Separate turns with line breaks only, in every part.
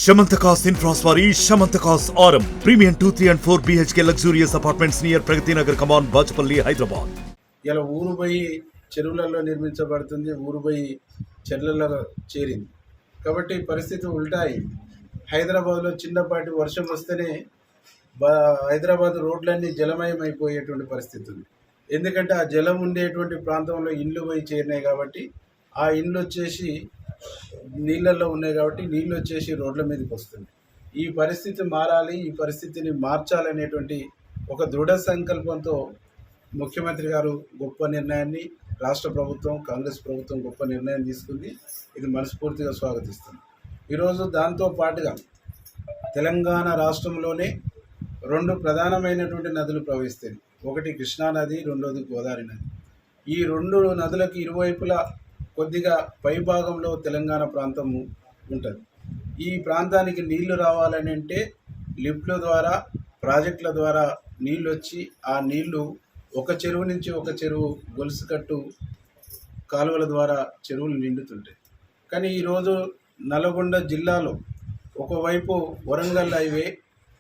Shamantakas Infras వారి Shamantakas Aurum Premium 2, 3 and 4 BHK luxurious apartments near Pragati Nagar, Kaman, Bachapalli, Hyderabad.
ఇలా ఊరుబోయి చెరువులలో నిర్మించబడుతుంది, ఊరుబోయి చెర్లలో చేరింది. కాబట్టి పరిస్థితి ఉల్టా అయింది. హైదరాబాద్లో చిన్నపాటి వర్షం వస్తేనే హైదరాబాద్ రోడ్లన్నీ జలమయం అయిపోయేటువంటి పరిస్థితి ఉంది. ఎందుకంటే ఆ జలం ఉండేటువంటి ప్రాంతంలో ఇండ్లు పోయి చేరినాయి కాబట్టి ఆ ఇండ్లు వచ్చేసి నీళ్ళల్లో ఉన్నాయి కాబట్టి నీళ్ళు వచ్చేసి రోడ్ల మీదకి వస్తుంది. ఈ పరిస్థితి మారాలి, ఈ పరిస్థితిని మార్చాలనేటువంటి ఒక దృఢ సంకల్పంతో ముఖ్యమంత్రి గారు గొప్ప నిర్ణయాన్ని, రాష్ట్ర ప్రభుత్వం కాంగ్రెస్ ప్రభుత్వం గొప్ప నిర్ణయం తీసుకుంది. ఇది మనస్ఫూర్తిగా స్వాగతిస్తుంది. ఈరోజు దాంతో పాటుగా తెలంగాణ రాష్ట్రంలోనే రెండు ప్రధానమైనటువంటి నదులు ప్రవహిస్తాయి. ఒకటి కృష్ణా నది, రెండోది గోదావరి నది. ఈ రెండు నదులకు ఇరువైపులా కొద్దిగా పైభాగంలో తెలంగాణ ప్రాంతము ఉంటుంది. ఈ ప్రాంతానికి నీళ్లు రావాలని అంటే లిఫ్ట్ల ద్వారా, ప్రాజెక్టుల ద్వారా నీళ్ళు వచ్చి ఆ నీళ్లు ఒక చెరువు నుంచి ఒక చెరువు గొలుసు కట్టు కాలువల ద్వారా చెరువులు నిండుతుంటాయి. కానీ ఈరోజు నల్గొండ జిల్లాలో ఒకవైపు వరంగల్ హైవే,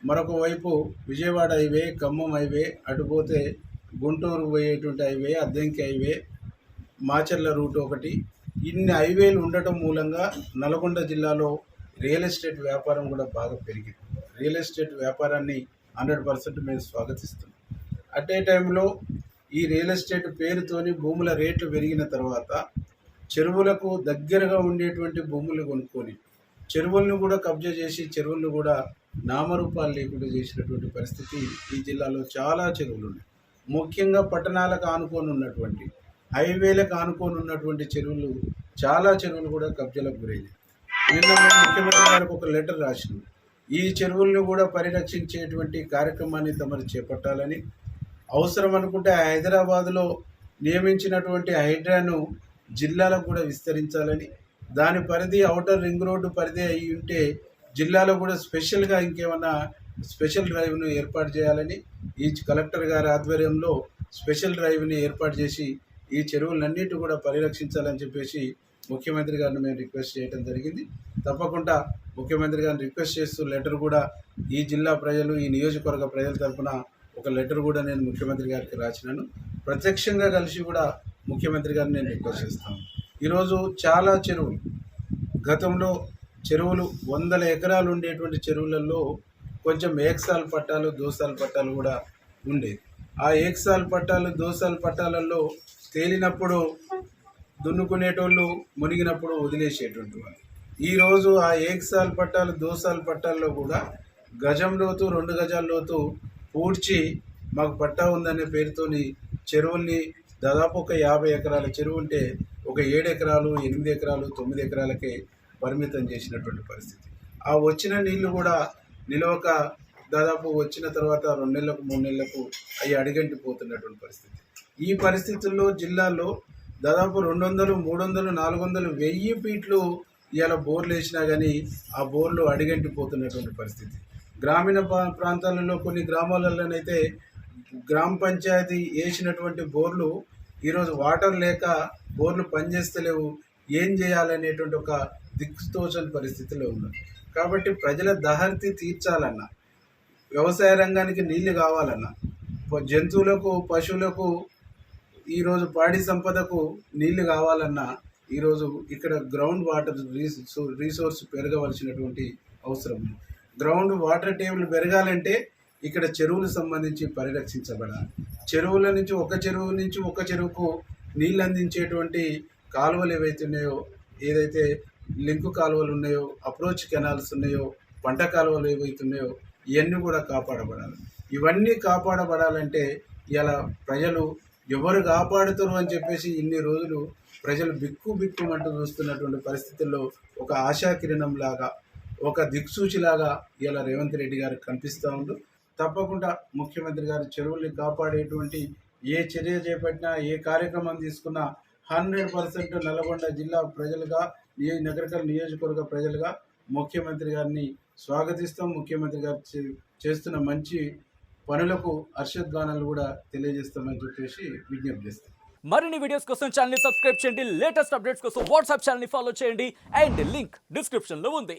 మరొక వైపు విజయవాడ హైవే, ఖమ్మం హైవే, అటుపోతే గుంటూరు పోయేటువంటి highway, Addanki highway, Macherla route ఒకటి, ఇన్ని హైవేలు ఉండటం మూలంగా నల్గొండ జిల్లాలో రియల్ ఎస్టేట్ వ్యాపారం కూడా బాగా పెరిగింది. రియల్ ఎస్టేట్ వ్యాపారాన్ని 100% మేము స్వాగతిస్తున్నాం. అట్ ఏ టైంలో ఈ రియల్ ఎస్టేట్ పేరుతోని భూముల రేట్లు పెరిగిన తర్వాత చెరువులకు దగ్గరగా ఉండేటువంటి భూములు కొనుక్కొని చెరువులను కూడా కబ్జా చేసి చెరువులను కూడా నామరూపాలు లేకుండా చేసినటువంటి పరిస్థితి ఈ జిల్లాలో చాలా చెరువులు ఉన్నాయి. ముఖ్యంగా పట్టణాలకు ఆనుకొని ఉన్నటువంటి, హైవేలకు ఆనుకొని ఉన్నటువంటి చెరువులు, చాలా చెరువులు కూడా కబ్జాలకు గురైనాయి. నిన్న ముఖ్యమంత్రి గారికి ఒక లెటర్ రాసినాం. ఈ చెరువులను కూడా పరిరక్షించేటువంటి కార్యక్రమాన్ని తమరు చేపట్టాలని, అవసరం అనుకుంటే హైదరాబాదులో నియమించినటువంటి హైడ్రాను జిల్లాలకు కూడా విస్తరించాలని, దాని పరిధి ఔటర్ రింగ్ రోడ్డు పరిధి అయి ఉంటే జిల్లాలో కూడా స్పెషల్గా ఇంకేమన్నా స్పెషల్ డ్రైవ్ను ఏర్పాటు చేయాలని ఈ కలెక్టర్ గారి ఆధ్వర్యంలో స్పెషల్ డ్రైవ్ని ఏర్పాటు చేసి ఈ చెరువులన్నిటి కూడా పరిరక్షించాలని చెప్పేసి ముఖ్యమంత్రి గారిని మేము రిక్వెస్ట్ చేయడం జరిగింది. తప్పకుండా ముఖ్యమంత్రి గారిని రిక్వెస్ట్ చేస్తూ లెటర్ కూడా ఈ జిల్లా ప్రజలు, ఈ నియోజకవర్గ ప్రజల తరఫున ఒక లెటర్ కూడా నేను ముఖ్యమంత్రి గారికి రాసినాను. ప్రత్యక్షంగా కలిసి కూడా ముఖ్యమంత్రి గారిని నేను రిక్వెస్ట్ చేస్తాను. ఈరోజు చాలా చెరువులు, గతంలో చెరువులు 100 ఎకరాలు ఉండేటువంటి చెరువులలో కొంచెం ఏకసాల్ పట్టాలు, దోసాల పట్టాలు కూడా ఉండేది. ఆ ఏకసాల్ పట్టాలు, దోసాల పట్టాలలో తేలినప్పుడు దున్నుకునేటోళ్ళు, మునిగినప్పుడు వదిలేసేటువంటి వాళ్ళు. ఈరోజు ఆ ఏకసాల్ పట్టాలు, దోసాల పట్టాల్లో కూడా గజం లోతు, 2 గజాల లోతు పూడ్చి మాకు పట్టా ఉందనే పేరుతోని చెరువుల్ని దాదాపు ఒక 50 ఎకరాల చెరువు ఉంటే ఒక 7 ఎకరాలు, 8 ఎకరాలు, 9 ఎకరాలకే పరిమితం చేసినటువంటి పరిస్థితి. ఆ వచ్చిన నీళ్లు కూడా నిలవక దాదాపు వచ్చిన తర్వాత 2 నెలలకు 3 నెలలకు అవి అడిగంటిపోతున్నటువంటి పరిస్థితి. ఈ పరిస్థితుల్లో జిల్లాలో దాదాపు 200, 300, 400, 1000 ఫీట్లు ఇవాళ బోర్లు వేసినా కానీ ఆ బోర్లు అడిగంటిపోతున్నటువంటి పరిస్థితి. గ్రామీణ ప్రాంతాలలో కొన్ని గ్రామాలలోనైతే గ్రామ పంచాయతీ వేసినటువంటి బోర్లు ఈరోజు వాటర్ లేక బోర్లు పనిచేస్తలేవు, ఏం చేయాలనేటువంటి ఒక దిక్కుతోచని పరిస్థితిలో ఉన్నారు. కాబట్టి ప్రజల దహర్తి తీర్చాలన్నా, వ్యవసాయ రంగానికి నీళ్లు కావాలన్నా, జంతువులకు, పశువులకు, ఈరోజు పాడి సంపదకు నీళ్లు కావాలన్నా ఈరోజు ఇక్కడ గ్రౌండ్ వాటర్ రీసోర్స్ పెరగవలసినటువంటి అవసరం ఉంది. గ్రౌండ్ వాటర్ టేబుల్ పెరగాలంటే ఇక్కడ చెరువులు సంబంధించి పరిరక్షించబడాలి. చెరువుల నుంచి ఒక చెరువుకు నీళ్ళు అందించేటువంటి కాలువలు ఏవైతే ఉన్నాయో, ఏదైతే లింకు కాలువలు ఉన్నాయో, అప్రోచ్ కెనాల్స్ ఉన్నాయో, పంట కాలువలు ఏవైతే ఉన్నాయో ఇవన్నీ కూడా కాపాడబడాలి. ఇవన్నీ కాపాడబడాలంటే ఇలా ప్రజలు ఎవరు కాపాడుతారు అని చెప్పేసి ఇన్ని రోజులు ప్రజలు బిక్కుమంటూ చూస్తున్నటువంటి పరిస్థితుల్లో ఒక ఆశాకిరణం లాగా, ఒక దిక్సూచిలాగా ఇలా రేవంత్ రెడ్డి గారు కనిపిస్తూ ఉండు. తప్పకుండా ముఖ్యమంత్రి గారు చెరువుల్ని కాపాడేటువంటి ఏ చర్య చేపట్టినా, ఏ కార్యక్రమం తీసుకున్నా 100% నల్గొండ జిల్లా ప్రజలుగా, నగరకల్ నియోజకవర్గ ప్రజలుగా ముఖ్యమంత్రి గారిని స్వాగతిస్తాం. ముఖ్యమంత్రి గారు చేస్తున్న మంచి పనులకు హర్షధ్వానాలు కూడా తెలియజేస్తామని చెప్పేసి విజ్ఞప్తి చేస్తాం.
మరిన్ని వీడియోస్ కోసం ఛానల్ ని సబ్స్క్రైబ్ చేయండి, లేటెస్ట్ అప్డేట్స్ కోసం వాట్సాప్ ఛానల్ ని ఫాలో చేయండి అండ్ లింక్ డిస్క్రిప్షన్ లో ఉంది.